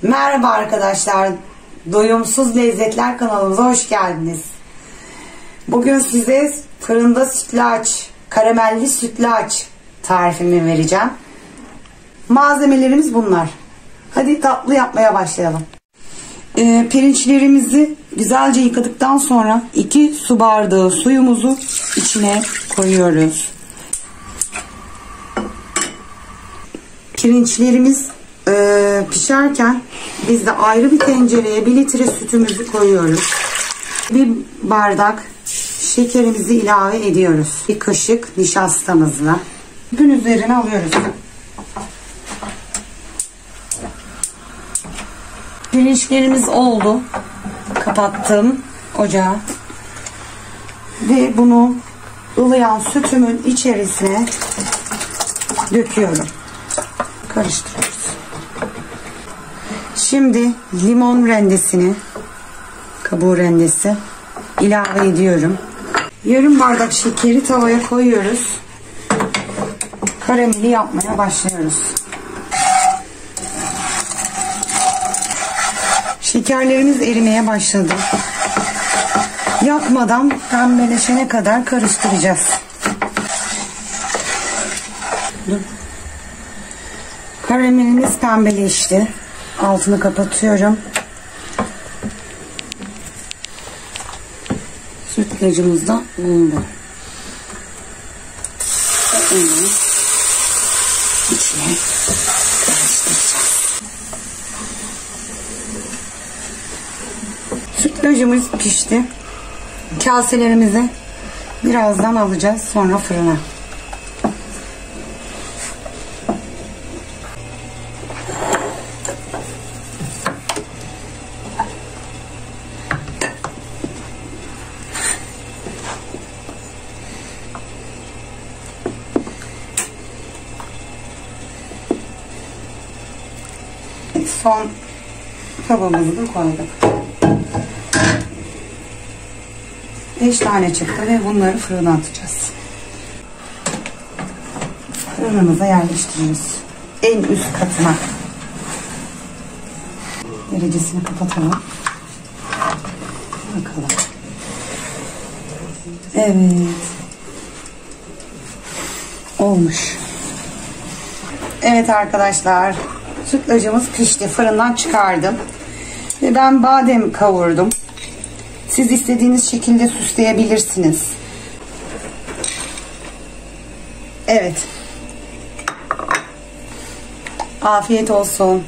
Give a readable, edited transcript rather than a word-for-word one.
Merhaba arkadaşlar, Doyumsuz Lezzetler kanalımıza hoş geldiniz. Bugün size fırında sütlaç, karamelli sütlaç tarifimi vereceğim. Malzemelerimiz bunlar. Hadi tatlı yapmaya başlayalım. Pirinçlerimizi güzelce yıkadıktan sonra 2 su bardağı suyumuzu içine koyuyoruz. Pirinçlerimiz pişerken biz de ayrı bir tencereye 1 litre sütümüzü koyuyoruz. 1 bardak şekerimizi ilave ediyoruz. 1 kaşık nişastamızla. Sütün üzerine alıyoruz. Pirinçlerimiz oldu. Kapattım ocağı. Ve bunu ılıyan sütümün içerisine döküyorum. Karıştırıyoruz. Şimdi limon rendesini, kabuğu rendesi ilave ediyorum. Yarım bardak şekeri tavaya koyuyoruz. Karameli yapmaya başlıyoruz. Şekerlerimiz erimeye başladı. Yakmadan pembeleşene kadar karıştıracağız. Karamelimiz pembeleşti. Altını kapatıyorum. Sütlacımız da oldu. Onu içine karıştıracağız. Sütlacımız pişti. Kaselerimizi birazdan alacağız. Sonra fırına. Son kabımızı da koyduk. 5 tane çıktı ve bunları fırına atacağız. Fırınımıza yerleştiririz. En üst katına. Derecesini kapatalım. Bakalım. Evet. Olmuş. Evet arkadaşlar. Sütlacımız pişti. Fırından çıkardım. Ve ben badem kavurdum. Siz istediğiniz şekilde süsleyebilirsiniz. Evet. Afiyet olsun.